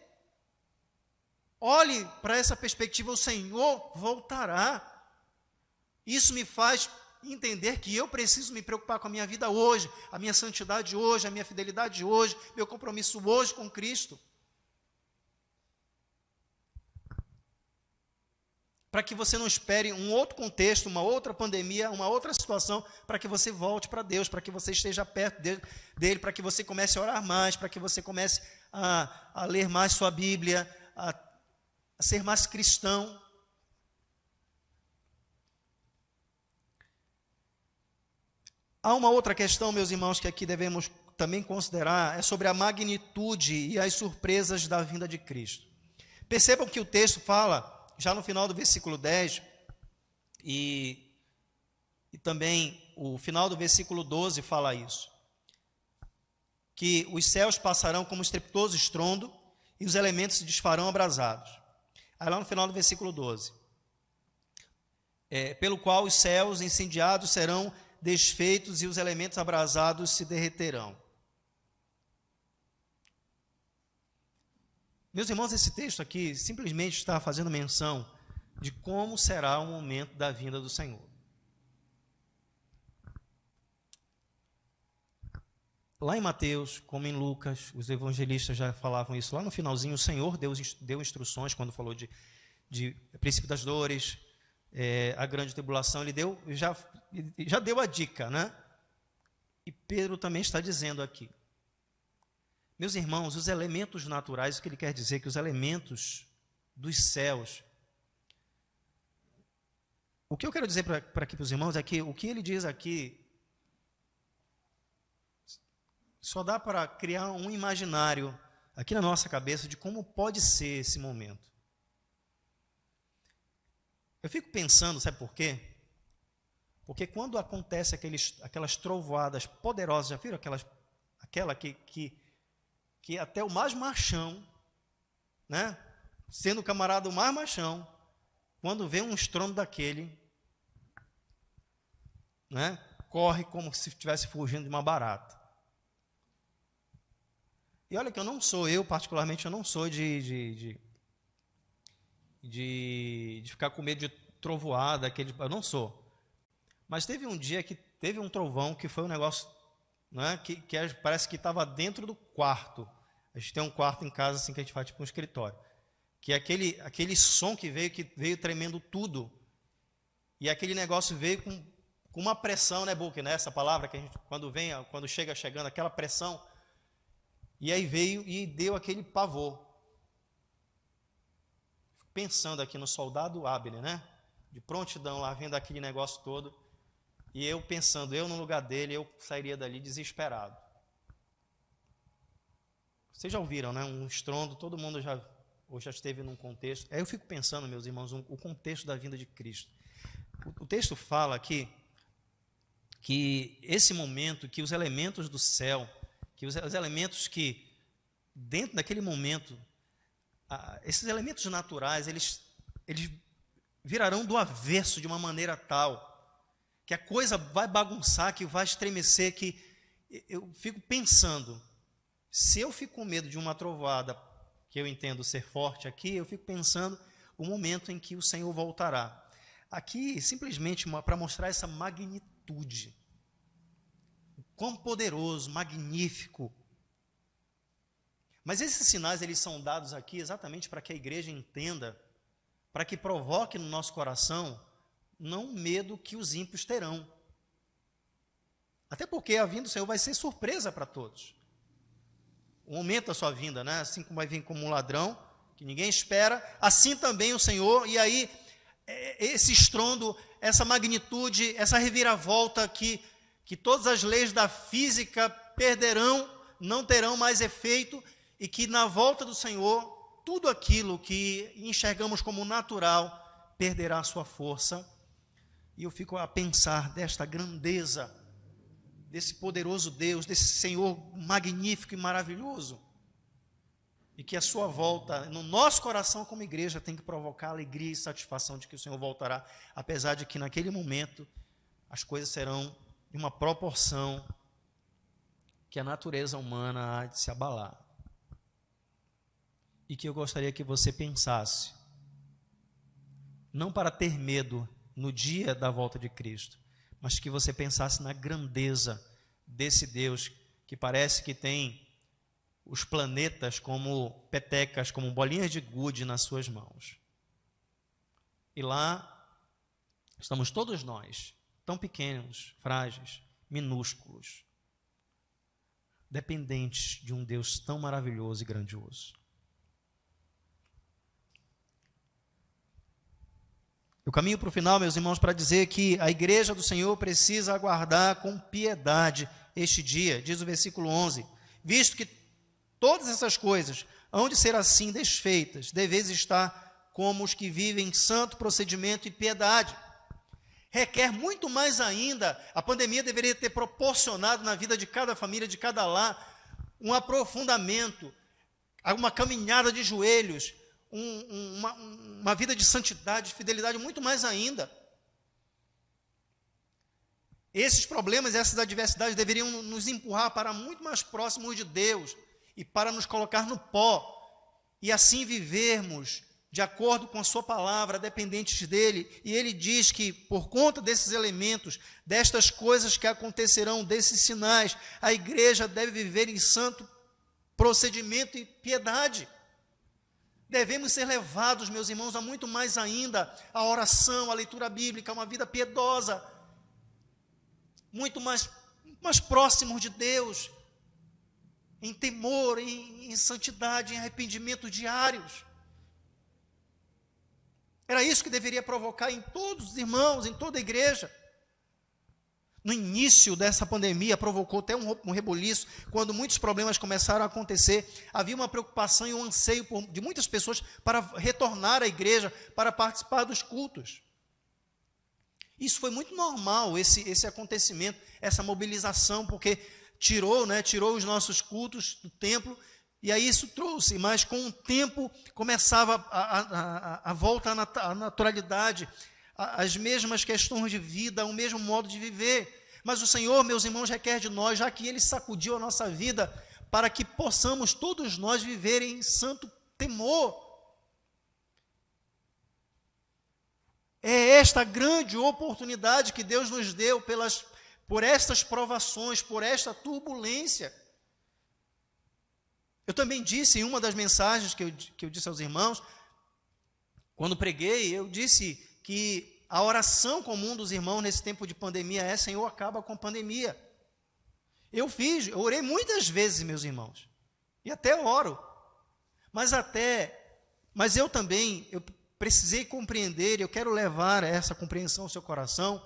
Olhe para essa perspectiva, o Senhor voltará. Isso me faz entender que eu preciso me preocupar com a minha vida hoje, a minha santidade hoje, a minha fidelidade hoje, meu compromisso hoje com Cristo. Para que você não espere um outro contexto, uma outra pandemia, uma outra situação, para que você volte para Deus, para que você esteja perto dele, para que você comece a orar mais, para que você comece a ler mais sua Bíblia, a ser mais cristão. Há uma outra questão, meus irmãos, que aqui devemos também considerar, é sobre a magnitude e as surpresas da vinda de Cristo. Percebam que o texto fala, já no final do versículo 10, e também o final do versículo 12 fala isso, que os céus passarão como estrepitoso estrondo e os elementos se desfarão abrasados. Aí lá no final do versículo 12, pelo qual os céus incendiados serão desfeitos e os elementos abrasados se derreterão. Meus irmãos, esse texto aqui simplesmente está fazendo menção de como será o momento da vinda do Senhor. Lá em Mateus, como em Lucas, os evangelistas já falavam isso. Lá no finalzinho, o Senhor deu instruções quando falou de princípio das dores, a grande tribulação. Ele já deu a dica, né? E Pedro também está dizendo aqui. Meus irmãos, os elementos naturais, o que ele quer dizer? Que os elementos dos céus. O que eu quero dizer para aqui para os irmãos é que o que ele diz aqui só dá para criar um imaginário aqui na nossa cabeça de como pode ser esse momento. Eu fico pensando, sabe por quê? Porque quando acontece aquelas trovoadas poderosas, já viram aquela que até o mais machão, né, sendo o camarada o mais machão, quando vê um estrondo daquele, né, corre como se estivesse fugindo de uma barata. E olha que eu particularmente, eu não sou de ficar com medo de trovoada, eu não sou. Mas teve um dia que teve um trovão que foi um negócio, né, que parece que estava dentro do quarto. A gente tem um quarto em casa assim que a gente faz tipo um escritório. Que é aquele som que veio tremendo tudo. E aquele negócio veio com uma pressão, né, Book, né? Essa palavra que a gente, quando chegando, aquela pressão. E aí veio e deu aquele pavor. Pensando aqui no soldado Abner, né? De prontidão lá, vendo aquele negócio todo. E eu pensando, eu no lugar dele, eu sairia dali desesperado. Vocês já ouviram, né? Um estrondo, todo mundo já esteve num contexto. Aí eu fico pensando, meus irmãos, o contexto da vinda de Cristo. O texto fala aqui que esse momento, que os elementos do céu, que os elementos que, dentro daquele momento, esses elementos naturais, eles virarão do avesso de uma maneira tal que a coisa vai bagunçar, que vai estremecer, que eu fico pensando, se eu fico com medo de uma trovoada, que eu entendo ser forte aqui, eu fico pensando o momento em que o Senhor voltará. Aqui, simplesmente para mostrar essa magnitude, o quão poderoso, magnífico. Mas esses sinais, eles são dados aqui exatamente para que a igreja entenda, para que provoque no nosso coração, não o medo que os ímpios terão. Até porque a vinda do Senhor vai ser surpresa para todos. O momento da sua vinda, né? Assim como vai vir como um ladrão, que ninguém espera, assim também o Senhor, e aí esse estrondo, essa magnitude, essa reviravolta que todas as leis da física perderão, não terão mais efeito, e que na volta do Senhor, tudo aquilo que enxergamos como natural perderá a sua força. E eu fico a pensar desta grandeza, desse poderoso Deus, desse Senhor magnífico e maravilhoso, e que a sua volta, no nosso coração como igreja, tem que provocar alegria e satisfação de que o Senhor voltará, apesar de que naquele momento as coisas serão de uma proporção que a natureza humana há de se abalar. E que eu gostaria que você pensasse, não para ter medo no dia da volta de Cristo, mas que você pensasse na grandeza desse Deus que parece que tem os planetas como petecas, como bolinhas de gude nas suas mãos. E lá estamos todos nós, tão pequenos, frágeis, minúsculos. dependentes de um Deus tão maravilhoso e grandioso. Eu caminho para o final, meus irmãos, para dizer que a igreja do Senhor precisa aguardar com piedade este dia, diz o versículo 11, visto que todas essas coisas hão de ser assim desfeitas, deveis estar como os que vivem em santo procedimento e piedade. Requer muito mais ainda, a pandemia deveria ter proporcionado na vida de cada família, de cada lar, um aprofundamento, uma caminhada de joelhos, uma vida de santidade, de fidelidade, muito mais ainda. Esses problemas, essas adversidades deveriam nos empurrar para muito mais próximos de Deus e para nos colocar no pó e assim vivermos de acordo com a sua palavra, dependentes dele. E ele diz que por conta desses elementos, destas coisas que acontecerão, desses sinais, a igreja deve viver em santo procedimento e piedade. Devemos ser levados, meus irmãos, a muito mais ainda a oração, a leitura bíblica, uma vida piedosa, muito mais próximos de Deus, em temor, em santidade, em arrependimento diários. Era isso que deveria provocar em todos os irmãos, em toda a igreja. No início dessa pandemia, provocou até um reboliço, quando muitos problemas começaram a acontecer, havia uma preocupação e um anseio de muitas pessoas para retornar à igreja, para participar dos cultos. Isso foi muito normal, esse acontecimento, essa mobilização, porque tirou os nossos cultos do templo, e aí isso trouxe, mas com o tempo começava a volta à naturalidade, as mesmas questões de vida, o mesmo modo de viver. Mas o Senhor, meus irmãos, requer de nós, já que Ele sacudiu a nossa vida, para que possamos todos nós viver em santo temor. É esta grande oportunidade que Deus nos deu por estas provações, por esta turbulência. Eu também disse em uma das mensagens que eu disse aos irmãos, quando preguei, eu disse que a oração comum dos irmãos nesse tempo de pandemia é: Senhor, acaba com a pandemia. Eu orei muitas vezes, meus irmãos, e até oro, mas eu também, eu precisei compreender, eu quero levar essa compreensão ao seu coração,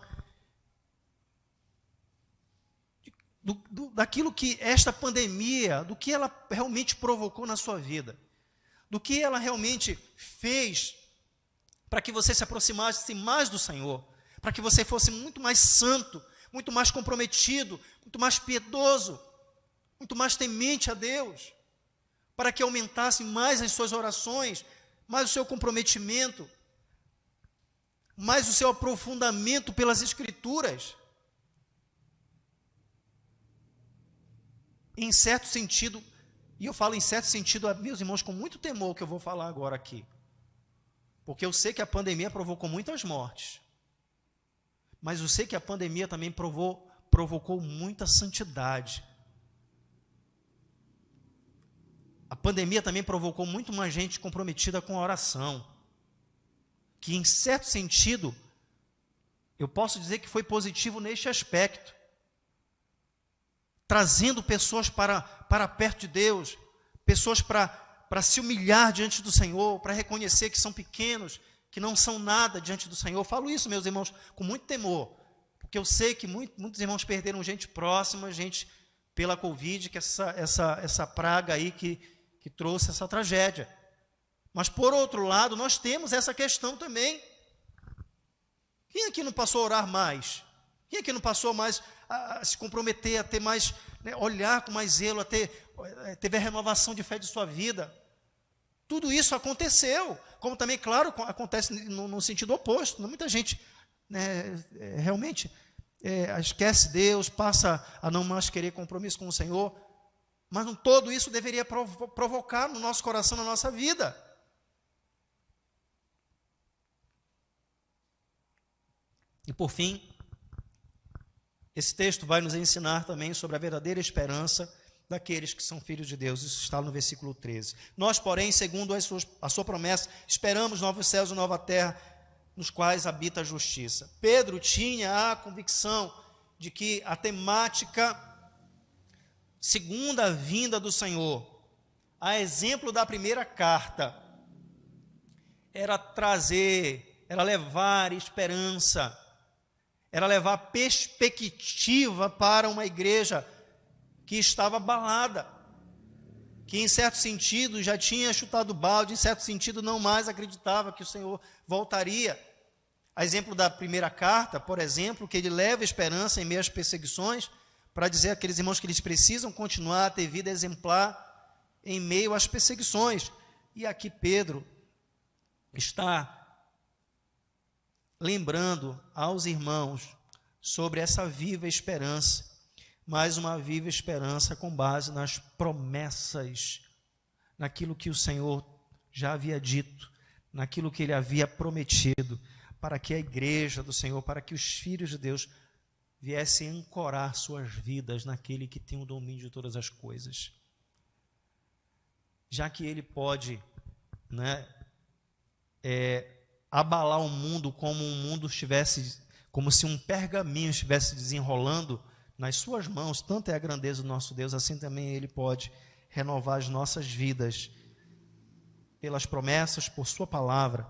daquilo que esta pandemia, do que ela realmente provocou na sua vida, do que ela realmente fez para que você se aproximasse mais do Senhor, para que você fosse muito mais santo, muito mais comprometido, muito mais piedoso, muito mais temente a Deus, para que aumentasse mais as suas orações, mais o seu comprometimento, mais o seu aprofundamento pelas Escrituras. Em certo sentido, e eu falo em certo sentido, meus irmãos, com muito temor que eu vou falar agora aqui, porque eu sei que a pandemia provocou muitas mortes, mas eu sei que a pandemia também provocou muita santidade. A pandemia também provocou muito mais gente comprometida com a oração, que em certo sentido, eu posso dizer que foi positivo neste aspecto, trazendo pessoas para perto de Deus, pessoas para se humilhar diante do Senhor, para reconhecer que são pequenos, que não são nada diante do Senhor. Eu falo isso, meus irmãos, com muito temor, porque eu sei que muitos irmãos perderam gente próxima, gente pela Covid, que essa praga aí que trouxe essa tragédia. Mas, por outro lado, nós temos essa questão também. Quem aqui não passou a orar mais? Quem aqui não passou mais a se comprometer, a ter mais, olhar com mais zelo, teve a renovação de fé de sua vida? Tudo isso aconteceu, como também, claro, acontece no sentido oposto. Muita gente realmente esquece Deus, passa a não mais querer compromisso com o Senhor, mas todo isso deveria provocar no nosso coração, na nossa vida. E por fim, esse texto vai nos ensinar também sobre a verdadeira esperança daqueles que são filhos de Deus. Isso está no versículo 13. Nós, porém, segundo a sua promessa, esperamos novos céus e nova terra, nos quais habita a justiça. Pedro tinha a convicção de que a temática segunda vinda do Senhor, a exemplo da primeira carta, era levar esperança, era levar perspectiva para uma igreja que estava abalada, que em certo sentido já tinha chutado o balde, em certo sentido não mais acreditava que o Senhor voltaria. A exemplo da primeira carta, por exemplo, que ele leva esperança em meio às perseguições, para dizer àqueles irmãos que eles precisam continuar a ter vida exemplar em meio às perseguições. E aqui Pedro está lembrando aos irmãos sobre essa viva esperança, mais uma viva esperança com base nas promessas, naquilo que o Senhor já havia dito, naquilo que ele havia prometido, para que a igreja do Senhor, para que os filhos de Deus viessem ancorar suas vidas naquele que tem o domínio de todas as coisas. Já que ele pode, abalar o mundo como se um pergaminho estivesse desenrolando nas suas mãos, tanto é a grandeza do nosso Deus, assim também ele pode renovar as nossas vidas pelas promessas, por sua palavra.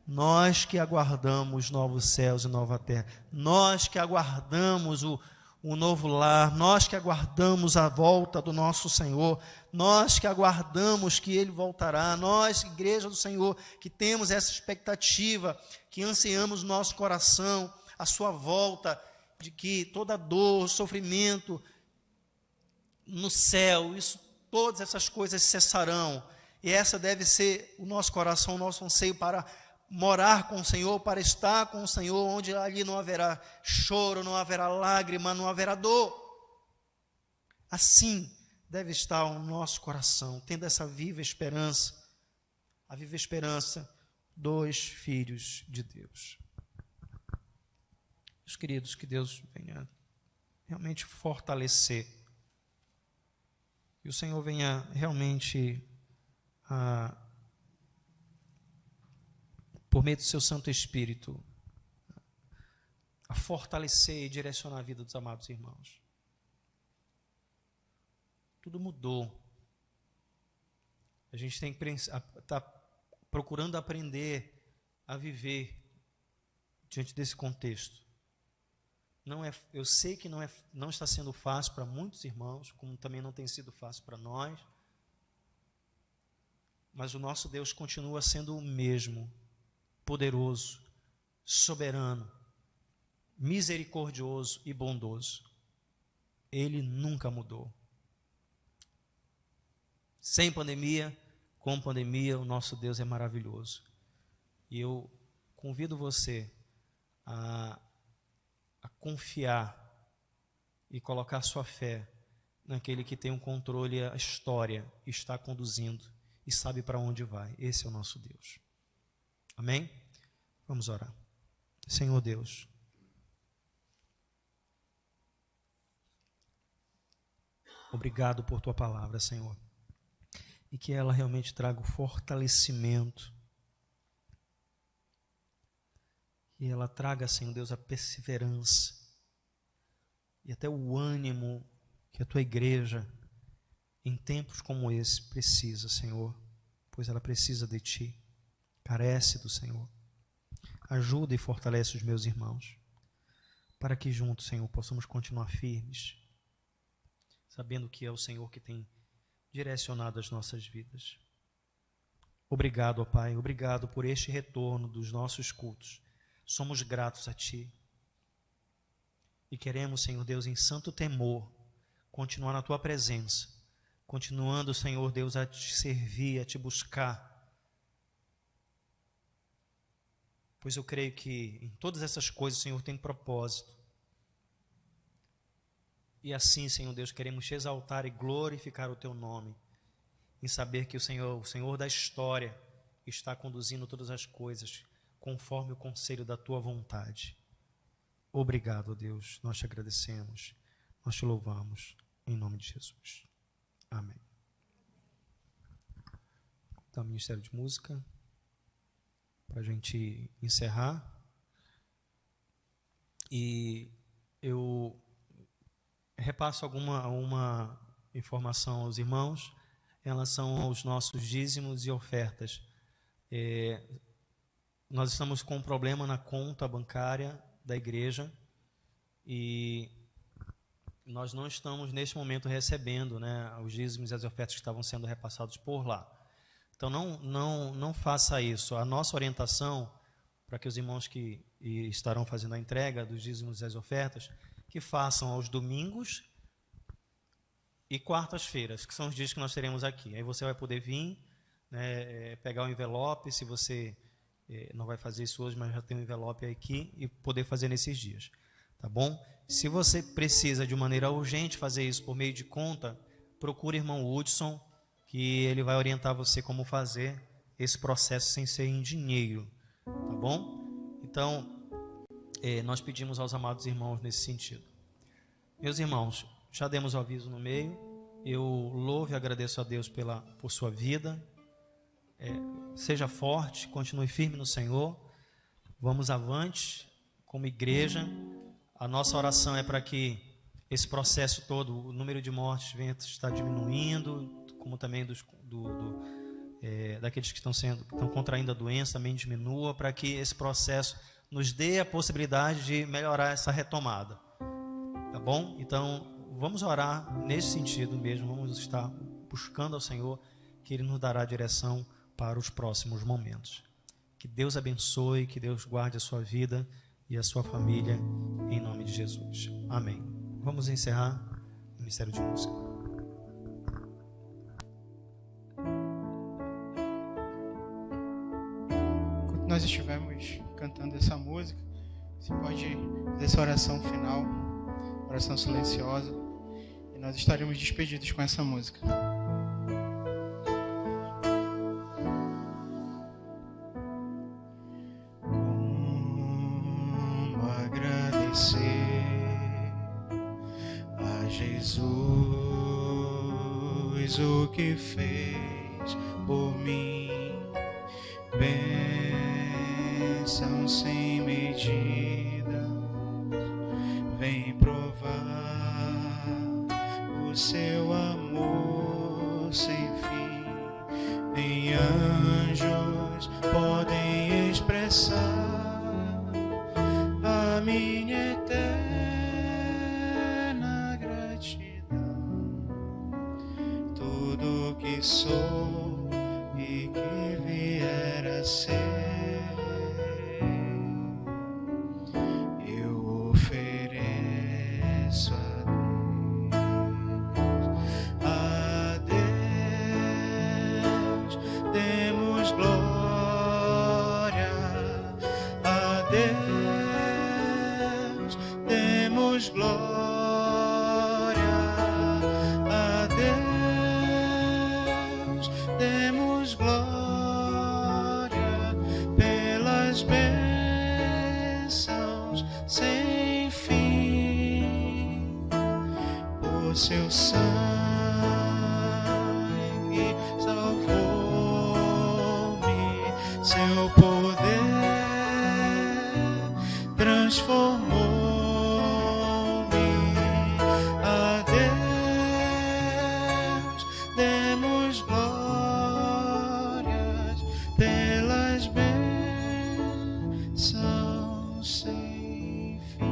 Nós que aguardamos novos céus e nova terra, nós que aguardamos o novo lar, nós que aguardamos a volta do nosso Senhor, nós que aguardamos que Ele voltará, nós, igreja do Senhor, que temos essa expectativa, que ansiamos no nosso coração a sua volta, de que toda dor, sofrimento no céu, todas essas coisas cessarão, e essa deve ser o nosso coração, o nosso anseio para morar com o Senhor, para estar com o Senhor, onde ali não haverá choro, não haverá lágrima, não haverá dor. Assim deve estar o nosso coração, tendo essa viva esperança, a viva esperança dos filhos de Deus. Meus queridos, que Deus venha realmente fortalecer, que o Senhor venha realmente por meio do seu Santo Espírito, a fortalecer e direcionar a vida dos amados irmãos. Tudo mudou. A gente tem que estar procurando aprender a viver diante desse contexto. Eu sei que não está sendo fácil para muitos irmãos, como também não tem sido fácil para nós, mas o nosso Deus continua sendo o mesmo, poderoso, soberano, misericordioso e bondoso. Ele nunca mudou. Sem pandemia, com pandemia, o nosso Deus é maravilhoso. E eu convido você a confiar e colocar sua fé naquele que tem o controle, a história, está conduzindo e sabe para onde vai. Esse é o nosso Deus. Amém? Vamos orar. Senhor Deus, obrigado por tua palavra, Senhor, e que ela realmente traga o fortalecimento, que ela traga, Senhor Deus, a perseverança e até o ânimo que a tua igreja, em tempos como esse, precisa, Senhor, pois ela precisa de ti, carece do Senhor. Ajuda e fortalece os meus irmãos, para que juntos, Senhor, possamos continuar firmes, sabendo que é o Senhor que tem direcionado as nossas vidas. Obrigado, ó Pai, obrigado por este retorno dos nossos cultos. Somos gratos a Ti. E queremos, Senhor Deus, em santo temor, continuar na Tua presença, continuando, Senhor Deus, a Te servir, a Te buscar. Pois eu creio que em todas essas coisas o Senhor tem propósito. E assim, Senhor Deus, queremos Te exaltar e glorificar o Teu nome, em saber que o Senhor da história, está conduzindo todas as coisas conforme o conselho da Tua vontade. Obrigado, Deus, nós Te agradecemos, nós Te louvamos, em nome de Jesus. Amém. Então, Ministério de Música, para a gente encerrar. E eu repasso informação aos irmãos em relação aos nossos dízimos e ofertas. Nós estamos com um problema na conta bancária da igreja e nós não estamos, neste momento, recebendo, né, os dízimos e as ofertas que estavam sendo repassados por lá. Então, não faça isso. A nossa orientação, para que os irmãos que estarão fazendo a entrega dos dízimos e as ofertas, que façam aos domingos e quartas-feiras, que são os dias que nós teremos aqui. Aí você vai poder vir, né, pegar o envelope, se você não vai fazer isso hoje, mas já tem um envelope aqui, e poder fazer nesses dias. Tá bom? Se você precisa de maneira urgente fazer isso por meio de conta, procure o irmão Hudson, que ele vai orientar você como fazer esse processo sem ser em dinheiro. Tá bom? Então, nós pedimos aos amados irmãos nesse sentido. Meus irmãos, já demos o aviso no meio. Eu louvo e agradeço a Deus por sua vida. Seja forte, continue firme no Senhor. Vamos avante como igreja. A nossa oração é para que esse processo todo, o número de mortes venha estar diminuindo, como também daqueles que estão contraindo a doença também diminua, para que esse processo nos dê a possibilidade de melhorar essa retomada. Tá bom? Então, vamos orar nesse sentido mesmo, vamos estar buscando ao Senhor, que Ele nos dará direção para os próximos momentos. Que Deus abençoe, que Deus guarde a sua vida e a sua família, em nome de Jesus. Amém. Vamos encerrar o Ministério de Música. Enquanto nós estivermos cantando essa música, você pode fazer essa oração final, oração silenciosa, e nós estaremos despedidos com essa música. O que fez por mim, bênção sem medida, vem provar o seu amor sem fim. Nem anjos podem expressar a minha eterna gratidão. Tudo que sou e que vier a ser, eu ofereço a Deus. Demos glória a Deus, demos glória. Demos glória pelas bênçãos sem fim, por seu sangue salvou-me, seu poder transformou-me. A Deus demos glória pelas bênçãos sem fim.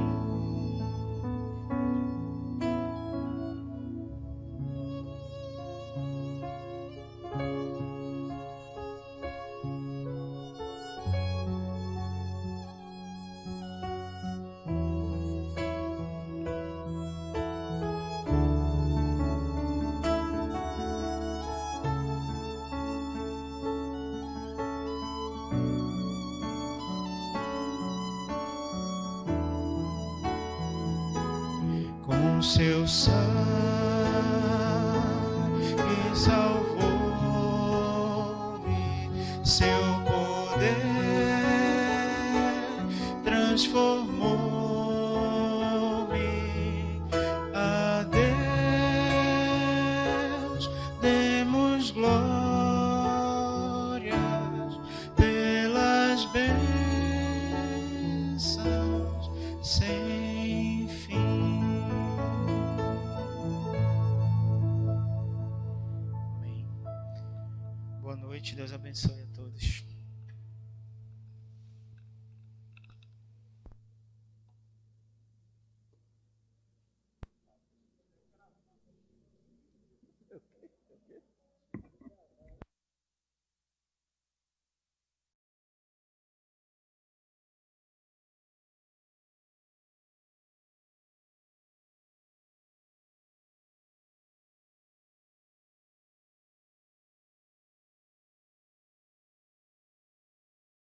Com seu sangue salvou-me, seu poder transformou-me. A Deus demos glórias pelas bênçãos sem fim. noite. Deus abençoe a todos.